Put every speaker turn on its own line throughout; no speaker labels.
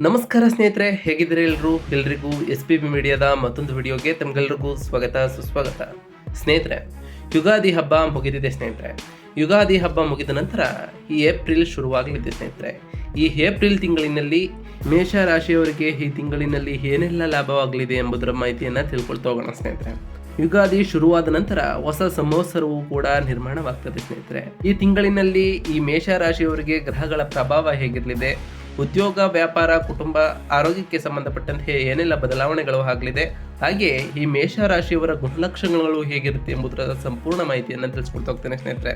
ನಮಸ್ಕಾರ ಸ್ನೇಹಿತರೆ, ಹೇಗಿದ್ದೀರಿ ಎಲ್ರಿಗೂ SPB ಮೀಡಿಯಾದ ಮತ್ತೊಂದು ವಿಡಿಯೋಗೆ ತಮಗೆಲ್ಲರಿಗೂ ಸ್ವಾಗತ ಸುಸ್ವಾಗತ. ಸ್ನೇಹಿತರೆ, ಯುಗಾದಿ ಹಬ್ಬ ಮುಗಿದಿದೆ ಸ್ನೇಹಿತರೆ. ಯುಗಾದಿ ಹಬ್ಬ ಮುಗಿದ ನಂತರ ಈ ಏಪ್ರಿಲ್ ಶುರುವಾಗಲಿದೆ ಸ್ನೇಹಿತರೆ. ಈ ಏಪ್ರಿಲ್ ತಿಂಗಳಿನಲ್ಲಿ ಮೇಷ ರಾಶಿಯವರಿಗೆ ಈ ತಿಂಗಳಿನಲ್ಲಿ ಏನೆಲ್ಲ ಲಾಭವಾಗಲಿದೆ ಎಂಬುದರ ಮಾಹಿತಿಯನ್ನು ತಿಳ್ಕೊಳ್ತಾ ಹೋಗೋಣ ಸ್ನೇಹಿತರೆ. ಯುಗಾದಿ ಶುರುವಾದ ನಂತರ ಹೊಸ ಸಂವತ್ಸರವೂ ಕೂಡ ನಿರ್ಮಾಣವಾಗ್ತದೆ ಸ್ನೇಹಿತರೆ. ಈ ತಿಂಗಳಿನಲ್ಲಿ ಈ ಮೇಷ ರಾಶಿಯವರಿಗೆ ಗ್ರಹಗಳ ಪ್ರಭಾವ ಹೇಗಿರಲಿದೆ, ಉದ್ಯೋಗ, ವ್ಯಾಪಾರ, ಕುಟುಂಬ, ಆರೋಗ್ಯಕ್ಕೆ ಸಂಬಂಧಪಟ್ಟಂತೆ ಏನೆಲ್ಲ ಬದಲಾವಣೆಗಳು ಆಗಲಿದೆ, ಹಾಗೆ ಈ ಮೇಷ ರಾಶಿಯವರ ಗುಣಲಕ್ಷಣಗಳು ಹೇಗಿರುತ್ತೆ ಎಂಬುದರ ಸಂಪೂರ್ಣ ಮಾಹಿತಿಯನ್ನು ತಿಳಿಸ್ಕೊಡ್ತಾ ಹೋಗ್ತೇನೆ ಸ್ನೇಹಿತರೆ.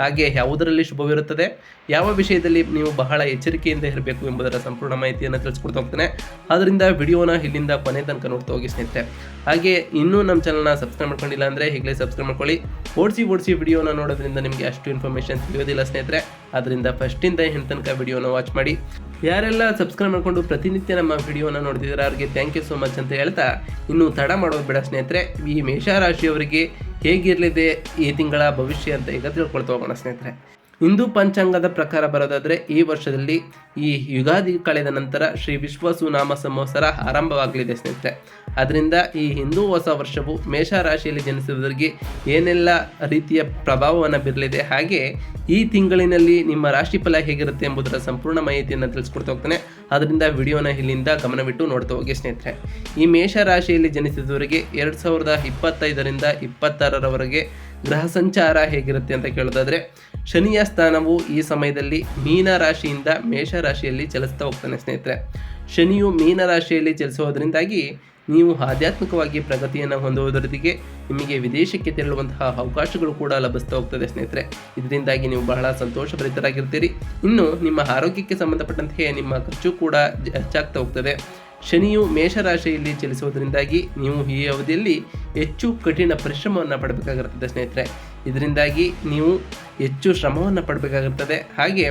ಹಾಗೆ ಯಾವುದರಲ್ಲಿ ಶುಭವಿರುತ್ತದೆ, ಯಾವ ವಿಷಯದಲ್ಲಿ ನೀವು ಬಹಳ ಎಚ್ಚರಿಕೆಯಿಂದ ಇರಬೇಕು ಎಂಬುದರ ಸಂಪೂರ್ಣ ಮಾಹಿತಿಯನ್ನು ತಿಳಿಸ್ಕೊಡ್ತಾ ಹೋಗ್ತೇನೆ. ಆದ್ದರಿಂದ ವಿಡಿಯೋನ ಇಲ್ಲಿಂದ ಕೊನೆ ತನಕ ನೋಡ್ತಾ ಹೋಗಿ ಸ್ನೇಹಿತರೆ. ಹಾಗೆ ಇನ್ನೂ ನಮ್ಮ ಚಾನಲ್ನ ಸಬ್ಸ್ಕ್ರೈಬ್ ಮಾಡ್ಕೊಂಡಿಲ್ಲ ಅಂದರೆ ಈಗಲೇ ಸಬ್ಸ್ಕ್ರೈಬ್ ಮಾಡ್ಕೊಳ್ಳಿ. ಓಡಿಸಿ ವಿಡಿಯೋನ ನೋಡೋದ್ರಿಂದ ನಿಮಗೆ ಅಷ್ಟು ಇನ್ಫಾರ್ಮೇಷನ್ ತಿಳಿಯೋದಿಲ್ಲ ಸ್ನೇಹಿತರೆ. ಆದ್ದರಿಂದ ಫಸ್ಟಿಂದ ಎಂಡ್ ತನಕ ವಿಡಿಯೋನ ವಾಚ್ ಮಾಡಿ. ಯಾರೆಲ್ಲ ಸಬ್ಸ್ಕ್ರೈಬ್ ಮಾಡಿಕೊಂಡು ಪ್ರತಿನಿತ್ಯ ನಮ್ಮ ವಿಡಿಯೋನ ನೋಡ್ತಿದ್ದಾರೆ ಅವ್ರಿಗೆ ಥ್ಯಾಂಕ್ ಯು ಸೋ ಮಚ್ ಅಂತ ಹೇಳ್ತಾ, ಇನ್ನು ತಡ ಮಾಡೋದು ಬೇಡ ಸ್ನೇಹಿತರೆ. ಈ ಮೇಷರಾಶಿಯವರಿಗೆ ಹೇಗಿರಲಿದೆ ಈ ತಿಂಗಳ ಭವಿಷ್ಯ ಅಂತ ಈಗ ತಿಳ್ಕೊಳ್ತಾ ಹೋಗೋಣ ಸ್ನೇಹಿತರೆ. ಹಿಂದೂ ಪಂಚಾಂಗದ ಪ್ರಕಾರ ಬರೋದಾದರೆ ಈ ವರ್ಷದಲ್ಲಿ ಈ ಯುಗಾದಿ ಕಳೆದ ನಂತರ ಶ್ರೀ ವಿಶ್ವಸುನಾಮ ಸಂವತ್ಸರ ಆರಂಭವಾಗಲಿದೆ ಸ್ನೇಹಿತರೆ. ಅದರಿಂದ ಈ ಹಿಂದೂ ಹೊಸ ವರ್ಷವು ಮೇಷರಾಶಿಯಲ್ಲಿ ಜನಿಸುವುದರಿಗೆ ಏನೆಲ್ಲ ರೀತಿಯ ಪ್ರಭಾವವನ್ನು ಬೀರಲಿದೆ, ಹಾಗೆ ಈ ತಿಂಗಳಿನಲ್ಲಿ ನಿಮ್ಮ ರಾಶಿ ಫಲ ಹೇಗಿರುತ್ತೆ ಎಂಬುದರ ಸಂಪೂರ್ಣ ಮಾಹಿತಿಯನ್ನು ತಿಳಿಸ್ಕೊಡ್ತಾ ಹೋಗ್ತಾನೆ. ಅದರಿಂದ ವಿಡಿಯೋನ ಇಲ್ಲಿಂದ ಗಮನವಿಟ್ಟು ನೋಡ್ತಾ ಹೋಗಿ ಸ್ನೇಹಿತರೆ. ಈ ಮೇಷರಾಶಿಯಲ್ಲಿ ಜನಿಸಿದವರಿಗೆ 2025ರಿಂದ 26ರವರೆಗೆ ಗ್ರಹ ಸಂಚಾರ ಹೇಗಿರುತ್ತೆ ಅಂತ ಕೇಳೋದಾದರೆ, ಶನಿಯ ಸ್ಥಾನವು ಈ ಸಮಯದಲ್ಲಿ ಮೀನ ರಾಶಿಯಿಂದ ಮೇಷ ರಾಶಿಯಲ್ಲಿ ಚಲಿಸ್ತಾ ಹೋಗ್ತಾನೆ ಸ್ನೇಹಿತರೆ. ಶನಿಯು ಮೀನ ರಾಶಿಯಲ್ಲಿ ಚಲಿಸೋದ್ರಿಂದಾಗಿ ನೀವು ಆಧ್ಯಾತ್ಮಿಕವಾಗಿ ಪ್ರಗತಿಯನ್ನು ಹೊಂದುವುದರೊಂದಿಗೆ ನಿಮಗೆ ವಿದೇಶಕ್ಕೆ ತೆರಳುವಂತಹ ಅವಕಾಶಗಳು ಕೂಡ ಲಭಿಸ್ತಾ ಹೋಗ್ತದೆ ಸ್ನೇಹಿತರೆ. ಇದರಿಂದಾಗಿ ನೀವು ಬಹಳ ಸಂತೋಷಭರಿತರಾಗಿರ್ತೀರಿ. ಇನ್ನು ನಿಮ್ಮ ಆರೋಗ್ಯಕ್ಕೆ ಸಂಬಂಧಪಟ್ಟಂತೆ ನಿಮ್ಮ ಖರ್ಚು ಕೂಡ ಹೆಚ್ಚಾಗ್ತಾ ಹೋಗ್ತದೆ. ಶನಿಯು ಮೇಷರಾಶಿಯಲ್ಲಿ ಚಲಿಸುವುದರಿಂದಾಗಿ ನೀವು ಈ ಅವಧಿಯಲ್ಲಿ ಹೆಚ್ಚು ಕಠಿಣ ಪರಿಶ್ರಮವನ್ನು ಪಡಬೇಕಾಗಿರುತ್ತದೆ ಸ್ನೇಹಿತರೆ. ಇದರಿಂದಾಗಿ ನೀವು ಹೆಚ್ಚು ಶ್ರಮವನ್ನು ಪಡಬೇಕಾಗಿರ್ತದೆ. ಹಾಗೆ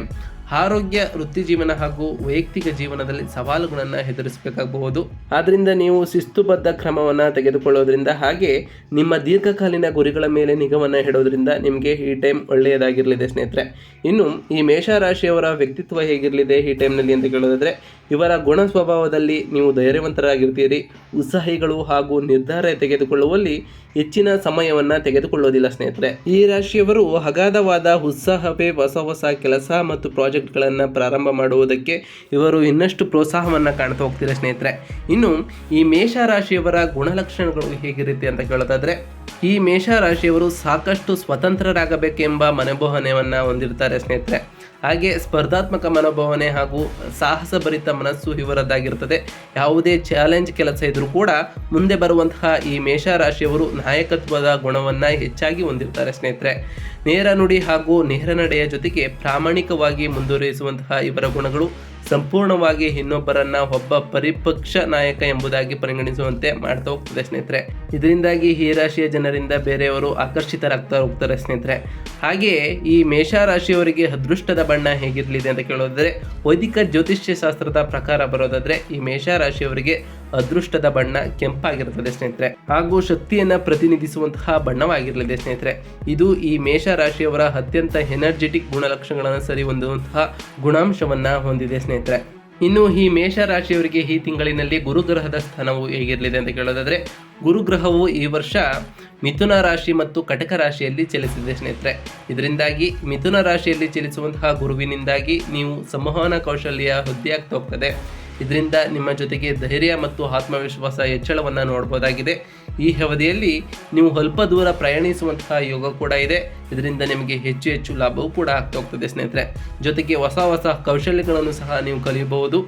ಆರೋಗ್ಯ, ವೃತ್ತಿ ಜೀವನ ಹಾಗೂ ವೈಯಕ್ತಿಕ ಜೀವನದಲ್ಲಿ ಸವಾಲುಗಳನ್ನು ಎದುರಿಸಬೇಕಾಗಬಹುದು. ಆದ್ದರಿಂದ ನೀವು ಶಿಸ್ತುಬದ್ಧ ಕ್ರಮವನ್ನು ತೆಗೆದುಕೊಳ್ಳೋದ್ರಿಂದ ಹಾಗೆ ನಿಮ್ಮ ದೀರ್ಘಕಾಲೀನ ಗುರಿಗಳ ಮೇಲೆ ನಿಗಾವನ್ನು ಇಡೋದ್ರಿಂದ ನಿಮಗೆ ಈ ಟೈಮ್ ಒಳ್ಳೆಯದಾಗಿರಲಿದೆ ಸ್ನೇಹಿತರೆ. ಇನ್ನು ಈ ಮೇಷರಾಶಿಯವರ ವ್ಯಕ್ತಿತ್ವ ಹೇಗಿರಲಿದೆ ಈ ಟೈಮ್ನಲ್ಲಿ ಅಂತ ಕೇಳೋದಾದರೆ, ಇವರ ಗುಣ ಸ್ವಭಾವದಲ್ಲಿ ನೀವು ಧೈರ್ಯವಂತರಾಗಿರ್ತೀರಿ. ಉತ್ಸಾಹಿಗಳು ಹಾಗೂ ನಿರ್ಧಾರ ತೆಗೆದುಕೊಳ್ಳುವಲ್ಲಿ ಹೆಚ್ಚಿನ ಸಮಯವನ್ನು ತೆಗೆದುಕೊಳ್ಳೋದಿಲ್ಲ ಸ್ನೇಹಿತರೆ. ಈ ರಾಶಿಯವರು ಅಗಾಧವಾದ ಉತ್ಸಾಹವೇ ಹೊಸ ಕೆಲಸ ಮತ್ತು ಪ್ರಾಜೆಕ್ಟ್ಗಳನ್ನು ಪ್ರಾರಂಭ ಮಾಡುವುದಕ್ಕೆ ಇವರು ಇನ್ನಷ್ಟು ಪ್ರೋತ್ಸಾಹವನ್ನು ಕಾಣ್ತಾ ಹೋಗ್ತಾರೆ ಸ್ನೇಹಿತರೆ. ಇನ್ನು ಈ ಮೇಷರಾಶಿಯವರ ಗುಣಲಕ್ಷಣಗಳು ಹೇಗಿರುತ್ತೆ ಅಂತ ಕೇಳೋದಾದರೆ, ಈ ಮೇಷರಾಶಿಯವರು ಸಾಕಷ್ಟು ಸ್ವತಂತ್ರರಾಗಬೇಕೆಂಬ ಮನೋಭಾವನೆಯನ್ನು ಹೊಂದಿರ್ತಾರೆ ಸ್ನೇಹಿತರೆ. ಹಾಗೆ ಸ್ಪರ್ಧಾತ್ಮಕ ಮನೋಭಾವನೆ ಹಾಗೂ ಸಾಹಸಭರಿತ ಮನಸ್ಸು ಇವರದ್ದಾಗಿರ್ತದೆ. ಯಾವುದೇ ಚಾಲೆಂಜ್ ಕೆಲಸ ಇದ್ರೂ ಕೂಡ ಮುಂದೆ ಬರುವಂತಹ ಈ ಮೇಷರಾಶಿಯವರು ನಾಯಕತ್ವದ ಗುಣವನ್ನು ಹೆಚ್ಚಾಗಿ ಹೊಂದಿರ್ತಾರೆ ಸ್ನೇಹಿತರೆ. ನೇರ ನುಡಿ ಹಾಗೂ ನೇರ ನಡೆಯ ಜೊತೆಗೆ ಪ್ರಾಮಾಣಿಕವಾಗಿ ಮುಂದುವರಿಸುವಂತಹ ಇವರ ಗುಣಗಳು ಸಂಪೂರ್ಣವಾಗಿ ಇನ್ನೊಬ್ಬರನ್ನ ಒಬ್ಬ ಪರಿಪಕ್ಷ ನಾಯಕ ಎಂಬುದಾಗಿ ಪರಿಗಣಿಸುವಂತೆ ಮಾಡ್ತಾ ಹೋಗ್ತದೆ ಸ್ನೇಹಿತರೆ. ಇದರಿಂದಾಗಿ ಈ ರಾಶಿಯ ಜನರಿಂದ ಬೇರೆಯವರು ಆಕರ್ಷಿತರಾಗ್ತಾ ಹೋಗ್ತಾರೆ ಸ್ನೇಹಿತರೆ. ಹಾಗೆಯೇ ಈ ಮೇಷರಾಶಿಯವರಿಗೆ ಅದೃಷ್ಟದ ಬಣ್ಣ ಹೇಗಿರಲಿದೆ ಅಂತ ಕೇಳೋದಾದರೆ, ವೈದಿಕ ಜ್ಯೋತಿಷ್ಯ ಶಾಸ್ತ್ರದ ಪ್ರಕಾರ ಬರೋದಾದರೆ ಈ ಮೇಷರಾಶಿಯವರಿಗೆ ಅದೃಷ್ಟದ ಬಣ್ಣ ಕೆಂಪಾಗಿರುತ್ತದೆ ಸ್ನೇಹಿತರೆ, ಹಾಗೂ ಶಕ್ತಿಯನ್ನು ಪ್ರತಿನಿಧಿಸುವಂತಹ ಬಣ್ಣವಾಗಿರಲಿದೆ ಸ್ನೇಹಿತರೆ. ಇದು ಈ ಮೇಷರಾಶಿಯವರ ಅತ್ಯಂತ ಎನರ್ಜೆಟಿಕ್ ಗುಣಲಕ್ಷಣಗಳನ್ನು ಸರಿ ಹೊಂದುವಂತಹ ಗುಣಾಂಶವನ್ನು ಹೊಂದಿದೆ ಸ್ನೇಹಿತರೆ. ಇನ್ನು ಈ ಮೇಷರಾಶಿಯವರಿಗೆ ಈ ತಿಂಗಳಿನಲ್ಲಿ ಗುರುಗ್ರಹದ ಸ್ಥಾನವು ಹೇಗಿರಲಿದೆ ಅಂತ ಕೇಳೋದಾದರೆ, ಗುರುಗ್ರಹವು ಈ ವರ್ಷ ಮಿಥುನ ರಾಶಿ ಮತ್ತು ಕಟಕ ರಾಶಿಯಲ್ಲಿ ಚಲಿಸಿದೆ ಸ್ನೇಹಿತರೆ. ಇದರಿಂದಾಗಿ ಮಿಥುನ ರಾಶಿಯಲ್ಲಿ ಚಲಿಸುವಂತಹ ಗುರುವಿನಿಂದಾಗಿ ನೀವು ಸಂವಹನ ಕೌಶಲ್ಯ ವೃದ್ಧಿಯಾಗ್ತಾ ಹೋಗ್ತದೆ. ಇದರಿಂದ ನಿಮ್ಮ ಜೊತೆಗೆ ಧೈರ್ಯ ಮತ್ತು ಆತ್ಮವಿಶ್ವಾಸ ಹೆಚ್ಚಳವನ್ನು ನೋಡ್ಬೋದಾಗಿದೆ. ಈ ಅವಧಿಯಲ್ಲಿ ನೀವು ಅಲ್ಪ ದೂರ ಪ್ರಯಾಣಿಸುವಂತಹ ಯೋಗ ಕೂಡ ಇದೆ. ಇದರಿಂದ ನಿಮಗೆ ಹೆಚ್ಚು ಲಾಭವೂ ಕೂಡ ಆಗ್ತಾ ಹೋಗ್ತದೆ ಸ್ನೇಹಿತರೆ. ಜೊತೆಗೆ ಹೊಸ ಕೌಶಲ್ಯಗಳನ್ನು ಸಹ ನೀವು ಕಲಿಯಬಹುದು.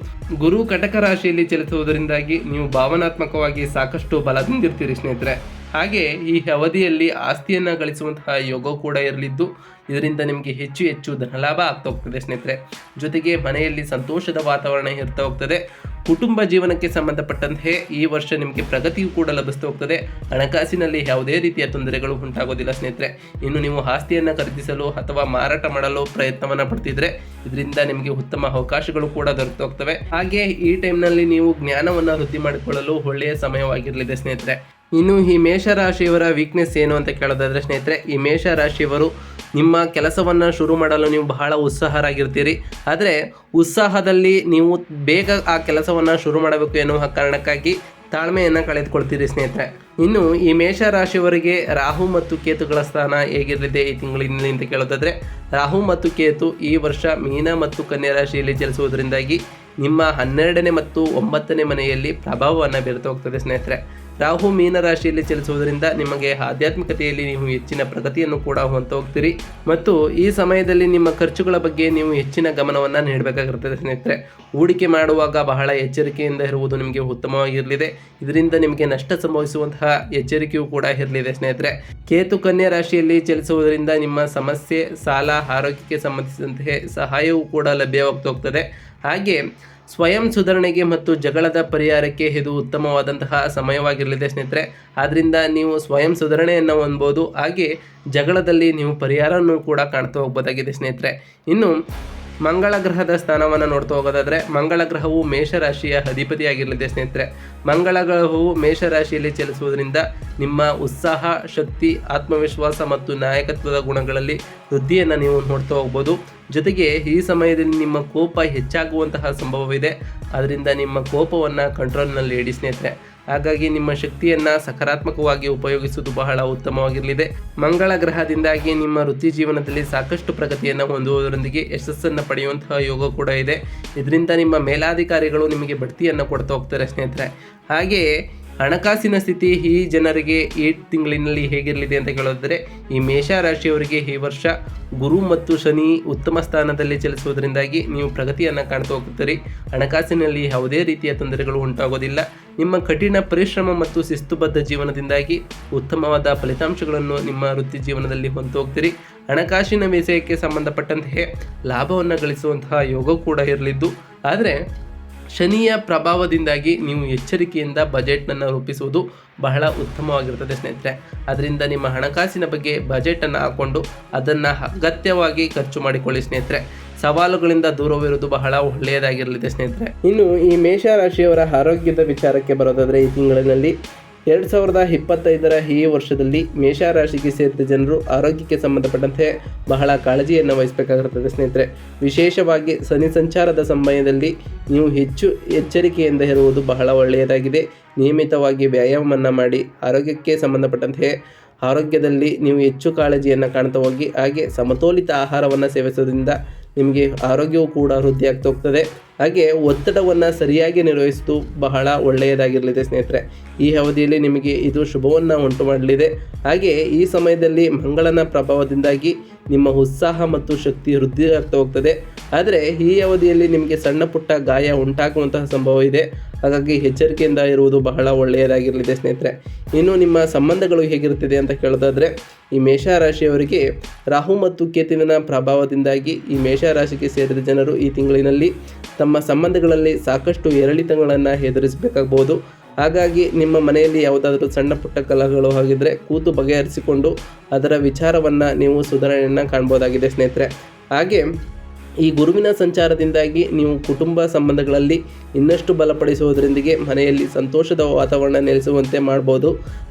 ಗುರು ಕಟಕ ರಾಶಿಯಲ್ಲಿ ಚಲಿಸುವುದರಿಂದಾಗಿ ನೀವು ಭಾವನಾತ್ಮಕವಾಗಿ ಸಾಕಷ್ಟು ಬಲದಿಂದಿರ್ತೀರಿ ಸ್ನೇಹಿತರೆ. ಹಾಗೆ ಈ ಅವಧಿಯಲ್ಲಿ ಆಸ್ತಿಯನ್ನು ಗಳಿಸುವಂತಹ ಯೋಗ ಕೂಡ ಇರಲಿದ್ದು, ಇದರಿಂದ ನಿಮಗೆ ಹೆಚ್ಚು ಧನಲಾಭ ಆಗ್ತಾ ಹೋಗ್ತದೆ ಸ್ನೇಹಿತರೆ. ಜೊತೆಗೆ ಮನೆಯಲ್ಲಿ ಸಂತೋಷದ ವಾತಾವರಣ ಇರ್ತಾ ಹೋಗ್ತದೆ. ಕುಟುಂಬ ಜೀವನಕ್ಕೆ ಸಂಬಂಧಪಟ್ಟಂತೆ ಈ ವರ್ಷ ನಿಮಗೆ ಪ್ರಗತಿಯೂ ಕೂಡ ಲಭಿಸ್ತಾ ಹೋಗ್ತದೆ. ಹಣಕಾಸಿನಲ್ಲಿ ಯಾವುದೇ ರೀತಿಯ ತೊಂದರೆಗಳು ಉಂಟಾಗೋದಿಲ್ಲ ಸ್ನೇಹಿತರೆ. ಇನ್ನು ನೀವು ಆಸ್ತಿಯನ್ನು ಖರೀದಿಸಲು ಅಥವಾ ಮಾರಾಟ ಮಾಡಲು ಪ್ರಯತ್ನವನ್ನು ಪಡ್ತಿದ್ರೆ ಇದರಿಂದ ನಿಮಗೆ ಉತ್ತಮ ಅವಕಾಶಗಳು ಕೂಡ ದೊರೆತು ಹೋಗ್ತವೆ. ಹಾಗೆ ಈ ಟೈಮ್ನಲ್ಲಿ ನೀವು ಜ್ಞಾನವನ್ನು ವೃದ್ಧಿ ಮಾಡಿಕೊಳ್ಳಲು ಒಳ್ಳೆಯ ಸಮಯವಾಗಿರಲಿದೆ ಸ್ನೇಹಿತರೆ. ಇನ್ನು ಈ ಮೇಷರಾಶಿಯವರ ವೀಕ್ನೆಸ್ ಏನು ಅಂತ ಕೇಳೋದಾದರೆ ಸ್ನೇಹಿತರೆ, ಈ ಮೇಷರಾಶಿಯವರು ನಿಮ್ಮ ಕೆಲಸವನ್ನು ಶುರು ಮಾಡಲು ನೀವು ಬಹಳ ಉತ್ಸಾಹರಾಗಿರ್ತೀರಿ. ಆದರೆ ಉತ್ಸಾಹದಲ್ಲಿ ನೀವು ಬೇಗ ಆ ಕೆಲಸವನ್ನು ಶುರು ಮಾಡಬೇಕು ಎನ್ನುವ ಕಾರಣಕ್ಕಾಗಿ ತಾಳ್ಮೆಯನ್ನು ಕಳೆದುಕೊಳ್ತೀರಿ ಸ್ನೇಹಿತರೆ. ಇನ್ನು ಈ ಮೇಷರಾಶಿಯವರಿಗೆ ರಾಹು ಮತ್ತು ಕೇತುಗಳ ಸ್ಥಾನ ಹೇಗಿರಲಿದೆ ಈ ತಿಂಗಳಿನಲ್ಲಿ ಅಂತ ಕೇಳೋದಾದರೆ, ರಾಹು ಮತ್ತು ಕೇತು ಈ ವರ್ಷ ಮೀನ ಮತ್ತು ಕನ್ಯಾ ರಾಶಿಯಲ್ಲಿ ಚಲಿಸುವುದರಿಂದಾಗಿ ನಿಮ್ಮ 12ನೇ ಮತ್ತು 9ನೇ ಮನೆಯಲ್ಲಿ ಪ್ರಭಾವವನ್ನು ಬೀರ್ತಾ ಹೋಗ್ತದೆ ಸ್ನೇಹಿತರೆ. ರಾಹು ಮೀನ ರಾಶಿಯಲ್ಲಿ ಚಲಿಸುವುದರಿಂದ ನಿಮಗೆ ಆಧ್ಯಾತ್ಮಿಕತೆಯಲ್ಲಿ ನೀವು ಹೆಚ್ಚಿನ ಪ್ರಗತಿಯನ್ನು ಕೂಡ ಹೊಂತ ಹೋಗ್ತೀರಿ ಮತ್ತು ಈ ಸಮಯದಲ್ಲಿ ನಿಮ್ಮ ಖರ್ಚುಗಳ ಬಗ್ಗೆ ನೀವು ಹೆಚ್ಚಿನ ಗಮನವನ್ನು ನೀಡಬೇಕಾಗಿರುತ್ತದೆ ಸ್ನೇಹಿತರೆ. ಹೂಡಿಕೆ ಮಾಡುವಾಗ ಬಹಳ ಎಚ್ಚರಿಕೆಯಿಂದ ಇರುವುದು ನಿಮಗೆ ಉತ್ತಮವಾಗಿರಲಿದೆ. ಇದರಿಂದ ನಿಮಗೆ ನಷ್ಟ ಸಂಭವಿಸುವಂತಹ ಎಚ್ಚರಿಕೆಯೂ ಕೂಡ ಇರಲಿದೆ ಸ್ನೇಹಿತರೆ. ಕೇತು ಕನ್ಯಾ ರಾಶಿಯಲ್ಲಿ ಚಲಿಸುವುದರಿಂದ ನಿಮ್ಮ ಸಮಸ್ಯೆ, ಸಾಲ, ಆರೋಗ್ಯಕ್ಕೆ ಸಂಬಂಧಿಸಿದಂತೆ ಸಹಾಯವೂ ಕೂಡ ಲಭ್ಯವಾಗ್ತಾ ಹೋಗ್ತದೆ. ಹಾಗೆ ಸ್ವಯಂ ಸುಧಾರಣೆಗೆ ಮತ್ತು ಜಗಳದ ಪರಿಹಾರಕ್ಕೆ ಇದು ಉತ್ತಮವಾದಂತಹ ಸಮಯವಾಗಿರಲಿದೆ ಸ್ನೇಹಿತರೆ. ಆದ್ದರಿಂದ ನೀವು ಸ್ವಯಂ ಸುಧಾರಣೆಯನ್ನು ಹೊಂದ್ಬೋದು, ಹಾಗೆ ಜಗಳದಲ್ಲಿ ನೀವು ಪರಿಹಾರವನ್ನು ಕೂಡ ಕಾಣ್ತಾ ಹೋಗ್ಬೋದಾಗಿದೆ ಸ್ನೇಹಿತರೆ. ಇನ್ನು ಮಂಗಳ ಗ್ರಹದ ಸ್ಥಾನವನ್ನು ನೋಡ್ತಾ ಹೋಗೋದಾದರೆ, ಮಂಗಳ ಗ್ರಹವು ಮೇಷರಾಶಿಯ ಅಧಿಪತಿಯಾಗಿರಲಿದೆ ಸ್ನೇಹಿತರೆ. ಮಂಗಳ ಗ್ರಹವು ಮೇಷರಾಶಿಯಲ್ಲಿ ಚಲಿಸುವುದರಿಂದ ನಿಮ್ಮ ಉತ್ಸಾಹ, ಶಕ್ತಿ, ಆತ್ಮವಿಶ್ವಾಸ ಮತ್ತು ನಾಯಕತ್ವದ ಗುಣಗಳಲ್ಲಿ ವೃದ್ಧಿಯನ್ನು ನೀವು ನೋಡ್ತಾ ಹೋಗ್ಬೋದು. ಜೊತೆಗೆ ಈ ಸಮಯದಲ್ಲಿ ನಿಮ್ಮ ಕೋಪ ಹೆಚ್ಚಾಗುವಂತಹ ಸಂಭವವಿದೆ. ಅದರಿಂದ ನಿಮ್ಮ ಕೋಪವನ್ನು ಕಂಟ್ರೋಲ್ನಲ್ಲಿ ಇಡಿ ಸ್ನೇಹಿತರೆ. ಹಾಗಾಗಿ ನಿಮ್ಮ ಶಕ್ತಿಯನ್ನು ಸಕಾರಾತ್ಮಕವಾಗಿ ಉಪಯೋಗಿಸುವುದು ಬಹಳ ಉತ್ತಮವಾಗಿರಲಿದೆ. ಮಂಗಳ ಗ್ರಹದಿಂದಾಗಿ ನಿಮ್ಮ ವೃತ್ತಿ ಜೀವನದಲ್ಲಿ ಸಾಕಷ್ಟು ಪ್ರಗತಿಯನ್ನು ಹೊಂದುವುದರೊಂದಿಗೆ ಯಶಸ್ಸನ್ನು ಪಡೆಯುವಂತಹ ಯೋಗ ಕೂಡ ಇದೆ. ಇದರಿಂದ ನಿಮ್ಮ ಮೇಲಾಧಿಕಾರಿಗಳು ನಿಮಗೆ ಬಡ್ತಿಯನ್ನು ಕೊಡ್ತಾ ಹೋಗ್ತಾರೆ ಸ್ನೇಹಿತರೆ. ಹಾಗೆಯೇ ಹಣಕಾಸಿನ ಸ್ಥಿತಿ ಈ ಜನರಿಗೆ ಈ ತಿಂಗಳಿನಲ್ಲಿ ಹೇಗಿರಲಿದೆ ಅಂತ ಕೇಳೋದಾದರೆ, ಈ ಮೇಷರಾಶಿಯವರಿಗೆ ಈ ವರ್ಷ ಗುರು ಮತ್ತು ಶನಿ ಉತ್ತಮ ಸ್ಥಾನದಲ್ಲಿ ಚಲಿಸುವುದರಿಂದಾಗಿ ನೀವು ಪ್ರಗತಿಯನ್ನು ಕಾಣ್ತಾ ಹೋಗುತ್ತೀರಿ. ಹಣಕಾಸಿನಲ್ಲಿ ಯಾವುದೇ ರೀತಿಯ ತೊಂದರೆಗಳು ಉಂಟಾಗೋದಿಲ್ಲ. ನಿಮ್ಮ ಕಠಿಣ ಪರಿಶ್ರಮ ಮತ್ತು ಶಿಸ್ತುಬದ್ಧ ಜೀವನದಿಂದಾಗಿ ಉತ್ತಮವಾದ ಫಲಿತಾಂಶಗಳನ್ನು ನಿಮ್ಮ ವೃತ್ತಿ ಜೀವನದಲ್ಲಿ ಹೊಂದು ಹೋಗ್ತೀರಿ. ಹಣಕಾಸಿನ ವಿಷಯಕ್ಕೆ ಸಂಬಂಧಪಟ್ಟಂತೆ ಲಾಭವನ್ನು ಗಳಿಸುವಂತಹ ಯೋಗ ಕೂಡ ಇರಲಿದ್ದು, ಆದರೆ ಶನಿಯ ಪ್ರಭಾವದಿಂದಾಗಿ ನೀವು ಎಚ್ಚರಿಕೆಯಿಂದ ಬಜೆಟ್ನನ್ನು ರೂಪಿಸುವುದು ಬಹಳ ಉತ್ತಮವಾಗಿರುತ್ತದೆ ಸ್ನೇಹಿತರೆ. ಅದರಿಂದ ನಿಮ್ಮ ಹಣಕಾಸಿನ ಬಗ್ಗೆ ಬಜೆಟನ್ನು ಹಾಕ್ಕೊಂಡು ಅದನ್ನು ಅಗತ್ಯವಾಗಿ ಖರ್ಚು ಮಾಡಿಕೊಳ್ಳಿ ಸ್ನೇಹಿತರೆ. ಸವಾಲುಗಳಿಂದ ದೂರವಿರುವುದು ಬಹಳ ಒಳ್ಳೆಯದಾಗಿರಲಿದೆ ಸ್ನೇಹಿತರೆ. ಇನ್ನು ಈ ಮೇಷರಾಶಿಯವರ ಆರೋಗ್ಯದ ವಿಚಾರಕ್ಕೆ ಬರೋದಾದರೆ, ಈ ತಿಂಗಳಿನಲ್ಲಿ 2025ರ ಈ ವರ್ಷದಲ್ಲಿ ಮೇಷರಾಶಿಗೆ ಸೇರಿದ ಜನರು ಆರೋಗ್ಯಕ್ಕೆ ಸಂಬಂಧಪಟ್ಟಂತೆ ಬಹಳ ಕಾಳಜಿಯನ್ನು ವಹಿಸಬೇಕಾಗಿರುತ್ತದೆ ಸ್ನೇಹಿತರೆ. ವಿಶೇಷವಾಗಿ ಶನಿ ಸಂಚಾರದ ಸಮಯದಲ್ಲಿ ನೀವು ಹೆಚ್ಚು ಎಚ್ಚರಿಕೆಯಿಂದ ಇರುವುದು ಬಹಳ ಒಳ್ಳೆಯದಾಗಿದೆ. ನಿಯಮಿತವಾಗಿ ವ್ಯಾಯಾಮವನ್ನು ಮಾಡಿ ಆರೋಗ್ಯಕ್ಕೆ ಸಂಬಂಧಪಟ್ಟಂತೆ ಆರೋಗ್ಯದಲ್ಲಿ ನೀವು ಹೆಚ್ಚು ಕಾಳಜಿಯನ್ನು ಕಾಣ್ತಾ ಹೋಗಿ, ಹಾಗೆ ಸಮತೋಲಿತ ಆಹಾರವನ್ನು ಸೇವಿಸೋದ್ರಿಂದ ನಿಮಗೆ ಆರೋಗ್ಯವು ಕೂಡ ವೃದ್ಧಿ ಆಗ್ತಾ ಹೋಗ್ತದೆ. ಹಾಗೆ ಒತ್ತಡವನ್ನು ಸರಿಯಾಗಿ ನಿರ್ವಹಿಸುವುದು ಬಹಳ ಒಳ್ಳೆಯದಾಗಿರಲಿದೆ ಸ್ನೇಹಿತರೆ. ಈ ಅವಧಿಯಲ್ಲಿ ನಿಮಗೆ ಇದು ಶುಭವನ್ನು ಉಂಟು ಮಾಡಲಿದೆ. ಹಾಗೆ ಈ ಸಮಯದಲ್ಲಿ ಮಂಗಳನ ಪ್ರಭಾವದಿಂದಾಗಿ ನಿಮ್ಮ ಉತ್ಸಾಹ ಮತ್ತು ಶಕ್ತಿ ವೃದ್ಧಿ ಆಗ್ತಾ ಹೋಗ್ತದೆ. ಆದರೆ ಈ ಅವಧಿಯಲ್ಲಿ ನಿಮಗೆ ಸಣ್ಣ ಪುಟ್ಟ ಗಾಯ ಉಂಟಾಗುವಂತಹ ಸಂಭವ ಇದೆ. ಹಾಗಾಗಿ ಎಚ್ಚರಿಕೆಯಿಂದ ಇರುವುದು ಬಹಳ ಒಳ್ಳೆಯದಾಗಿರಲಿದೆ ಸ್ನೇಹಿತರೆ. ಇನ್ನು ನಿಮ್ಮ ಸಂಬಂಧಗಳು ಹೇಗಿರುತ್ತದೆ ಅಂತ ಕೇಳೋದಾದರೆ, ಈ ಮೇಷರಾಶಿಯವರಿಗೆ ರಾಹು ಮತ್ತು ಕೇತುವಿನ ಪ್ರಭಾವದಿಂದಾಗಿ ಈ ಮೇಷರಾಶಿಗೆ ಸೇರಿದ ಜನರು ಈ ತಿಂಗಳಿನಲ್ಲಿ ತಮ್ಮ ಸಂಬಂಧಗಳಲ್ಲಿ ಸಾಕಷ್ಟು ಏರಿಳಿತಗಳನ್ನು ಎದುರಿಸಬೇಕಾಗಬಹುದು. ಹಾಗಾಗಿ ನಿಮ್ಮ ಮನೆಯಲ್ಲಿ ಯಾವುದಾದ್ರೂ ಸಣ್ಣ ಪುಟ್ಟ ಕಲಹಗಳು ಆಗಿದ್ದರೆ ಕೂತು ಬಗೆಹರಿಸಿಕೊಂಡು ಅದರ ವಿಚಾರವನ್ನು ನೀವು ಸುಧಾರಣೆಯನ್ನು ಕಾಣ್ಬೋದಾಗಿದೆ ಸ್ನೇಹಿತರೆ. ಹಾಗೆ ಈ ಗುರುವಿನ ಸಂಚಾರದಿಂದಾಗಿ ನೀವು ಕುಟುಂಬ ಸಂಬಂಧಗಳಲ್ಲಿ ಇನ್ನಷ್ಟು ಬಲಪಡಿಸುವುದರೊಂದಿಗೆ ಮನೆಯಲ್ಲಿ ಸಂತೋಷದ ವಾತಾವರಣ ನೆಲೆಸುವಂತೆ ಮಾಡ್ಬೋದು.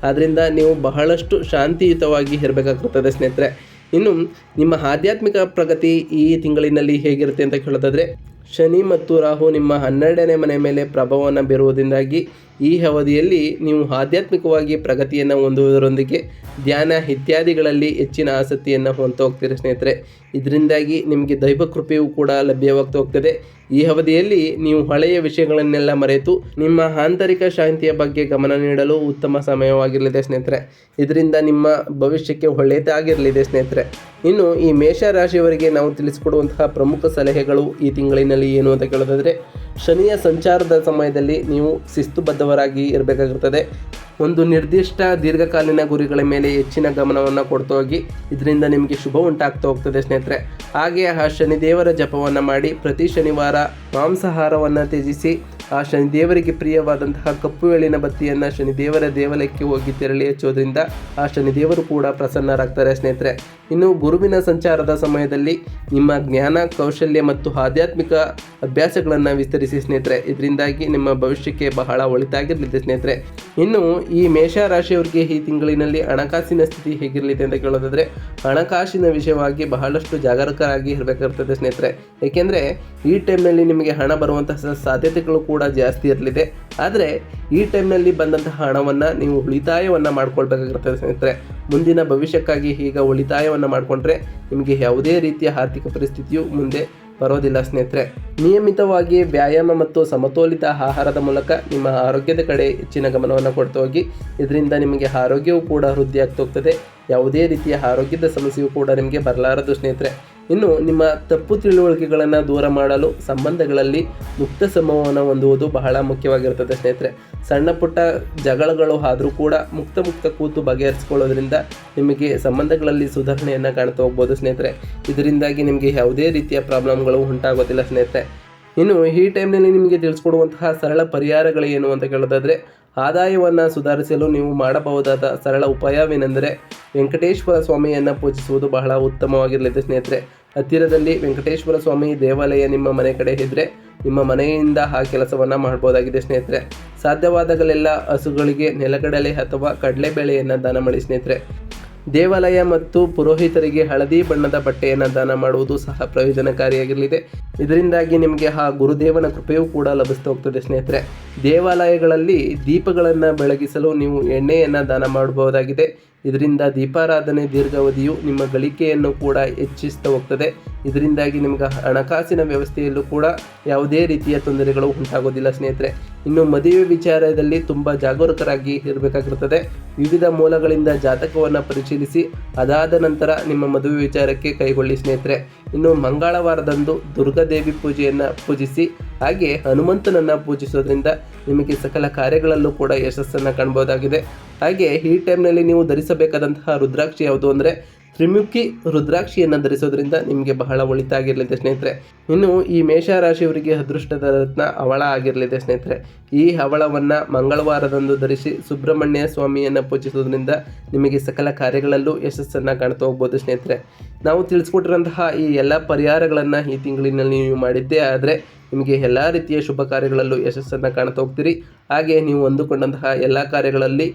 ಆದ್ದರಿಂದ ನೀವು ಬಹಳಷ್ಟು ಶಾಂತಿಯುತವಾಗಿ ಇರಬೇಕಾಗುತ್ತದೆ ಸ್ನೇಹಿತರೆ. ಇನ್ನು ನಿಮ್ಮ ಆಧ್ಯಾತ್ಮಿಕ ಪ್ರಗತಿ ಈ ತಿಂಗಳಿನಲ್ಲಿ ಹೇಗಿರುತ್ತೆ ಅಂತ ಕೇಳೋದಾದರೆ, ಶನಿ ಮತ್ತು ರಾಹು ನಿಮ್ಮ 12ನೇ ಮನೆ ಮೇಲೆ ಪ್ರಭಾವವನ್ನು ಬೀರುವುದರಿಂದಾಗಿ ಈ ಅವಧಿಯಲ್ಲಿ ನೀವು ಆಧ್ಯಾತ್ಮಿಕವಾಗಿ ಪ್ರಗತಿಯನ್ನು ಹೊಂದುವುದರೊಂದಿಗೆ ಧ್ಯಾನ ಇತ್ಯಾದಿಗಳಲ್ಲಿ ಹೆಚ್ಚಿನ ಆಸಕ್ತಿಯನ್ನು ಹೊಂದ್ತಾ ಹೋಗ್ತೀರಿ ಸ್ನೇಹಿತರೆ. ಇದರಿಂದಾಗಿ ನಿಮಗೆ ದೈವ ಕೃಪೆಯೂ ಕೂಡ ಲಭ್ಯವಾಗ್ತಾ ಹೋಗ್ತದೆ. ಈ ಅವಧಿಯಲ್ಲಿ ನೀವು ಹಳೆಯ ವಿಷಯಗಳನ್ನೆಲ್ಲ ಮರೆತು ನಿಮ್ಮ ಆಂತರಿಕ ಶಾಂತಿಯ ಬಗ್ಗೆ ಗಮನ ನೀಡಲು ಉತ್ತಮ ಸಮಯವಾಗಿರಲಿದೆ ಸ್ನೇಹಿತರೆ. ಇದರಿಂದ ನಿಮ್ಮ ಭವಿಷ್ಯಕ್ಕೆ ಒಳ್ಳೆಯದಾಗಿರಲಿದೆ ಸ್ನೇಹಿತರೆ. ಇನ್ನು ಈ ಮೇಷರಾಶಿಯವರಿಗೆ ನಾವು ತಿಳಿಸಿಕೊಡುವಂತಹ ಪ್ರಮುಖ ಸಲಹೆಗಳು ಈ ತಿಂಗಳಿನಲ್ಲಿ ಏನು ಅಂತ ಕೇಳೋದಾದರೆ, ಶನಿಯ ಸಂಚಾರದ ಸಮಯದಲ್ಲಿ ನೀವು ಶಿಸ್ತುಬದ್ಧವರಾಗಿ ಇರಬೇಕಾಗಿರ್ತದೆ. ಒಂದು ನಿರ್ದಿಷ್ಟ ದೀರ್ಘಕಾಲೀನ ಗುರಿಗಳ ಮೇಲೆ ಹೆಚ್ಚಿನ ಗಮನವನ್ನು ಕೊಡ್ತಾ ಹೋಗಿ, ಇದರಿಂದ ನಿಮಗೆ ಶುಭ ಉಂಟಾಗ್ತಾ ಹೋಗ್ತದೆ ಸ್ನೇಹಿತರೆ. ಹಾಗೆ ಆ ಶನಿದೇವರ ಜಪವನ್ನು ಮಾಡಿ ಪ್ರತಿ ಶನಿವಾರ ಮಾಂಸಾಹಾರವನ್ನು ತ್ಯಜಿಸಿ ಆ ಶನಿದೇವರಿಗೆ ಪ್ರಿಯವಾದಂತಹ ಕಪ್ಪು ಎಳ್ಳಿನ ಬತ್ತಿಯನ್ನು ಶನಿದೇವರ ದೇವಾಲಯಕ್ಕೆ ಹೋಗಿ ತೆರಳಿ ಹಚ್ಚೋದ್ರಿಂದ ಆ ಶನಿದೇವರು ಕೂಡ ಪ್ರಸನ್ನರಾಗ್ತಾರೆ ಸ್ನೇಹಿತರೆ. ಇನ್ನು ಗುರುವಿನ ಸಂಚಾರದ ಸಮಯದಲ್ಲಿ ನಿಮ್ಮ ಜ್ಞಾನ, ಕೌಶಲ್ಯ ಮತ್ತು ಆಧ್ಯಾತ್ಮಿಕ ಅಭ್ಯಾಸಗಳನ್ನು ವಿಸ್ತರಿಸಿ ಸ್ನೇಹಿತರೆ. ಇದರಿಂದಾಗಿ ನಿಮ್ಮ ಭವಿಷ್ಯಕ್ಕೆ ಬಹಳ ಒಳಿತಾಗಿರಲಿದೆ ಸ್ನೇಹಿತರೆ. ಇನ್ನು ಈ ಮೇಷರಾಶಿಯವರಿಗೆ ಈ ತಿಂಗಳಿನಲ್ಲಿ ಹಣಕಾಸಿನ ಸ್ಥಿತಿ ಹೇಗಿರಲಿದೆ ಅಂತ ಕೇಳೋದಾದರೆ, ಹಣಕಾಸಿನ ವಿಷಯವಾಗಿ ಬಹಳಷ್ಟು ಜಾಗರೂಕರಾಗಿ ಇರಬೇಕಾಗ್ತದೆ ಸ್ನೇಹಿತರೆ. ಏಕೆಂದರೆ ಈ ಟೈಮ್ನಲ್ಲಿ ನಿಮಗೆ ಹಣ ಬರುವಂತಹ ಸಾಧ್ಯತೆಗಳು ಕೂಡ ಜಾಸ್ತಿ ಇರಲಿದೆ. ಆದರೆ ಈ ಟೈಮ್ನಲ್ಲಿ ಬಂದಂತಹ ಹಣವನ್ನು ನೀವು ಉಳಿತಾಯವನ್ನು ಮಾಡ್ಕೊಳ್ಬೇಕಾಗಿರ್ತದೆ ಸ್ನೇಹಿತರೆ. ಮುಂದಿನ ಭವಿಷ್ಯಕ್ಕಾಗಿ ಈಗ ಉಳಿತಾಯವನ್ನು ಮಾಡಿಕೊಂಡ್ರೆ ನಿಮಗೆ ಯಾವುದೇ ರೀತಿಯ ಆರ್ಥಿಕ ಪರಿಸ್ಥಿತಿಯು ಮುಂದೆ ಬರೋದಿಲ್ಲ ಸ್ನೇಹಿತರೆ. ನಿಯಮಿತವಾಗಿ ವ್ಯಾಯಾಮ ಮತ್ತು ಸಮತೋಲಿತ ಆಹಾರದ ಮೂಲಕ ನಿಮ್ಮ ಆರೋಗ್ಯದ ಕಡೆ ಹೆಚ್ಚಿನ ಗಮನವನ್ನು ಕೊಡ್ತಾ ಹೋಗಿ. ಇದರಿಂದ ನಿಮಗೆ ಆರೋಗ್ಯವು ಕೂಡ ವೃದ್ಧಿ ಆಗ್ತಾ ಹೋಗ್ತದೆ. ಯಾವುದೇ ರೀತಿಯ ಆರೋಗ್ಯದ ಸಮಸ್ಯೆಯು ಕೂಡ ನಿಮಗೆ ಬರಲಾರದು ಸ್ನೇಹಿತರೆ. ಇನ್ನು ನಿಮ್ಮ ತಪ್ಪು ತಿಳುವಳಿಕೆಗಳನ್ನು ದೂರ ಮಾಡಲು ಸಂಬಂಧಗಳಲ್ಲಿ ಮುಕ್ತ ಸಂಭವನ ಹೊಂದುವುದು ಬಹಳ ಮುಖ್ಯವಾಗಿರ್ತದೆ ಸ್ನೇಹಿತರೆ. ಸಣ್ಣ ಪುಟ್ಟ ಜಗಳಗಳು ಆದರೂ ಕೂಡ ಮುಕ್ತ ಕೂತು ಬಗೆಹರಿಸಿಕೊಳ್ಳೋದ್ರಿಂದ ನಿಮಗೆ ಸಂಬಂಧಗಳಲ್ಲಿ ಸುಧಾರಣೆಯನ್ನು ಕಾಣ್ತಾ ಹೋಗ್ಬೋದು ಸ್ನೇಹಿತರೆ. ಇದರಿಂದಾಗಿ ನಿಮಗೆ ಯಾವುದೇ ರೀತಿಯ ಪ್ರಾಬ್ಲಮ್ಗಳು ಉಂಟಾಗೋದಿಲ್ಲ ಸ್ನೇಹಿತರೆ. ಇನ್ನು ಈ ಟೈಮ್ನಲ್ಲಿ ನಿಮಗೆ ತಿಳಿಸ್ಕೊಡುವಂತಹ ಸರಳ ಪರಿಹಾರಗಳು ಏನು ಅಂತ ಕೇಳೋದಾದರೆ, ಆದಾಯವನ್ನು ಸುಧಾರಿಸಲು ನೀವು ಮಾಡಬಹುದಾದ ಸರಳ ಉಪಾಯವೇನೆಂದರೆ ವೆಂಕಟೇಶ್ವರ ಸ್ವಾಮಿಯನ್ನು ಪೂಜಿಸುವುದು ಬಹಳ ಉತ್ತಮವಾಗಿರಲಿದೆ ಸ್ನೇಹಿತರೆ. ಹತ್ತಿರದಲ್ಲಿ ವೆಂಕಟೇಶ್ವರ ಸ್ವಾಮಿ ದೇವಾಲಯ ನಿಮ್ಮ ಮನೆ ಕಡೆ ಇದ್ದರೆ ನಿಮ್ಮ ಮನೆಯಿಂದ ಆ ಕೆಲಸವನ್ನು ಮಾಡ್ಬೋದಾಗಿದೆ ಸ್ನೇಹಿತರೆ. ಸಾಧ್ಯವಾದಾಗಲೆಲ್ಲ ಹಸುಗಳಿಗೆ ನೆಲಗಡಲೆ ಅಥವಾ ಕಡಲೆಬೇಳೆಯನ್ನು ದಾನ ಮಾಡಿ ಸ್ನೇಹಿತರೆ. ದೇವಾಲಯ ಮತ್ತು ಪುರೋಹಿತರಿಗೆ ಹಳದಿ ಬಣ್ಣದ ಬಟ್ಟೆಯನ್ನು ದಾನ ಮಾಡುವುದು ಸಹ ಪ್ರಯೋಜನಕಾರಿಯಾಗಿರಲಿದೆ. ಇದರಿಂದಾಗಿ ನಿಮಗೆ ಆ ಗುರುದೇವನ ಕೃಪೆಯೂ ಕೂಡ ಲಭಿಸ್ತಾ ಹೋಗ್ತದೆ ಸ್ನೇಹಿತರೆ. ದೇವಾಲಯಗಳಲ್ಲಿ ದೀಪಗಳನ್ನು ಬೆಳಗಿಸಲು ನೀವು ಎಣ್ಣೆಯನ್ನು ದಾನ ಮಾಡಬಹುದಾಗಿದೆ. ಇದರಿಂದ ದೀಪಾರಾಧನೆ ದೀರ್ಘಾವಧಿಯು ನಿಮ್ಮ ಗಳಿಕೆಯನ್ನು ಕೂಡ ಹೆಚ್ಚಿಸ್ತಾ ಹೋಗ್ತದೆ. ಇದರಿಂದಾಗಿ ನಿಮಗೆ ಹಣಕಾಸಿನ ವ್ಯವಸ್ಥೆಯಲ್ಲೂ ಕೂಡ ಯಾವುದೇ ರೀತಿಯ ತೊಂದರೆಗಳು ಉಂಟಾಗೋದಿಲ್ಲ ಸ್ನೇಹಿತರೆ. ಇನ್ನು ಮದುವೆ ವಿಚಾರದಲ್ಲಿ ತುಂಬ ಜಾಗರೂಕರಾಗಿ ಇರಬೇಕಾಗಿರುತ್ತದೆ. ವಿವಿಧ ಮೂಲಗಳಿಂದ ಜಾತಕವನ್ನು ಪರಿಶೀಲಿಸಿ ಅದಾದ ನಂತರ ನಿಮ್ಮ ಮದುವೆ ವಿಚಾರಕ್ಕೆ ಕೈಗೊಳ್ಳಿ ಸ್ನೇಹಿತರೆ. ಇನ್ನು ಮಂಗಳವಾರದಂದು ದುರ್ಗಾದೇವಿ ಪೂಜೆಯನ್ನು ಪೂಜಿಸಿ, ಹಾಗೆ ಹನುಮಂತನನ್ನು ಪೂಜಿಸೋದ್ರಿಂದ ನಿಮಗೆ ಸಕಲ ಕಾರ್ಯಗಳಲ್ಲೂ ಕೂಡ ಯಶಸ್ಸನ್ನು ಕಾಣ್ಬೋದಾಗಿದೆ. ಹಾಗೆ ಈ ಟೈಮ್ನಲ್ಲಿ ನೀವು ಧರಿಸಬೇಕಾದಂತಹ ರುದ್ರಾಕ್ಷಿ ಯಾವುದು ಅಂದರೆ ತ್ರಿಮುಖಿ ರುದ್ರಾಕ್ಷಿಯನ್ನು ಧರಿಸೋದ್ರಿಂದ ನಿಮಗೆ ಬಹಳ ಒಳಿತಾಗಿರಲಿದೆ ಸ್ನೇಹಿತರೆ. ಇನ್ನು ಈ ಮೇಷರಾಶಿಯವರಿಗೆ ಅದೃಷ್ಟದ ರತ್ನ ಹವಳ ಆಗಿರಲಿದೆ ಸ್ನೇಹಿತರೆ. ಈ ಹವಳವನ್ನು ಮಂಗಳವಾರದಂದು ಧರಿಸಿ ಸುಬ್ರಹ್ಮಣ್ಯ ಸ್ವಾಮಿಯನ್ನು ಪೂಜಿಸೋದ್ರಿಂದ ನಿಮಗೆ ಸಕಲ ಕಾರ್ಯಗಳಲ್ಲೂ ಯಶಸ್ಸನ್ನು ಕಾಣ್ತಾ ಹೋಗ್ಬೋದು ಸ್ನೇಹಿತರೆ. ನಾವು ತಿಳಿಸ್ಕೊಟ್ಟಿರೋಂತಹ ಈ ಎಲ್ಲ ಪರಿಹಾರಗಳನ್ನು ಈ ತಿಂಗಳಿನಲ್ಲಿ ನೀವು ಮಾಡಿದ್ದೇ ಆದರೆ ನಿಮಗೆ ಎಲ್ಲ ರೀತಿಯ ಶುಭ ಕಾರ್ಯಗಳಲ್ಲೂ ಯಶಸ್ಸನ್ನು ಕಾಣ್ತಾ ಹೋಗ್ತೀರಿ. ಹಾಗೆ ನೀವು ಅಂದುಕೊಂಡಂತಹ ಎಲ್ಲ ಕಾರ್ಯಗಳಲ್ಲಿ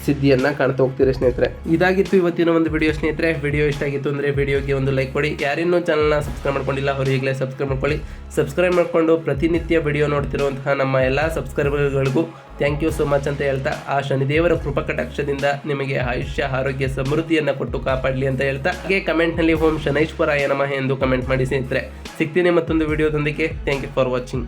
ಸಿದ್ಧಿಯನ್ನು ಕಾಣ್ತಾ ಹೋಗ್ತೀರಿ ಸ್ನೇಹಿತರೆ. ಇದಾಗಿತ್ತು ಇವತ್ತಿನ ಒಂದು ವಿಡಿಯೋ ಸ್ನೇಹಿತರೆ. ವಿಡಿಯೋ ಇಷ್ಟ ಆಗಿತ್ತು ಅಂದರೆ ವಿಡಿಯೋಗೆ ಒಂದು ಲೈಕ್ ಕೊಡಿ. ಯಾರಿನ್ನೂ ಚಾನಲ್ನ ಸಬ್ಸ್ಕ್ರೈಬ್ ಮಾಡ್ಕೊಂಡಿಲ್ಲ ಅವರು ಈಗಲೇ ಸಬ್ಸ್ಕ್ರೈಬ್ ಮಾಡ್ಕೊಳ್ಳಿ. ಸಬ್ಸ್ಕ್ರೈಬ್ ಮಾಡಿಕೊಂಡು ಪ್ರತಿನಿತ್ಯ ವಿಡಿಯೋ ನೋಡ್ತಿರುವಂತಹ ನಮ್ಮ ಎಲ್ಲ ಸಬ್ಸ್ಕ್ರೈಬರ್ಗಳಿಗೂ ಥ್ಯಾಂಕ್ ಯು ಸೋ ಮಚ್ ಅಂತ ಹೇಳ್ತಾ, ಆ ಶನಿದೇವರ ಕೃಪಕಟಾಕ್ಷದಿಂದ ನಿಮಗೆ ಆಯುಷ್ಯ ಆರೋಗ್ಯ ಸಮೃದ್ಧಿಯನ್ನು ಕೊಟ್ಟು ಕಾಪಾಡಲಿ ಅಂತ ಹೇಳ್ತಾ, ಹಾಗೆ ಕಮೆಂಟ್ನಲ್ಲಿ ಓಂ ಶನೈಶ್ವರಾಯ ನಮಃ ಎಂದು ಕಮೆಂಟ್ ಮಾಡಿ ಸ್ನೇಹಿತರೆ. ಸಿಗ್ತೀನಿ ಮತ್ತೊಂದು ವಿಡಿಯೋದೊಂದಿಗೆ. Thank you for watching.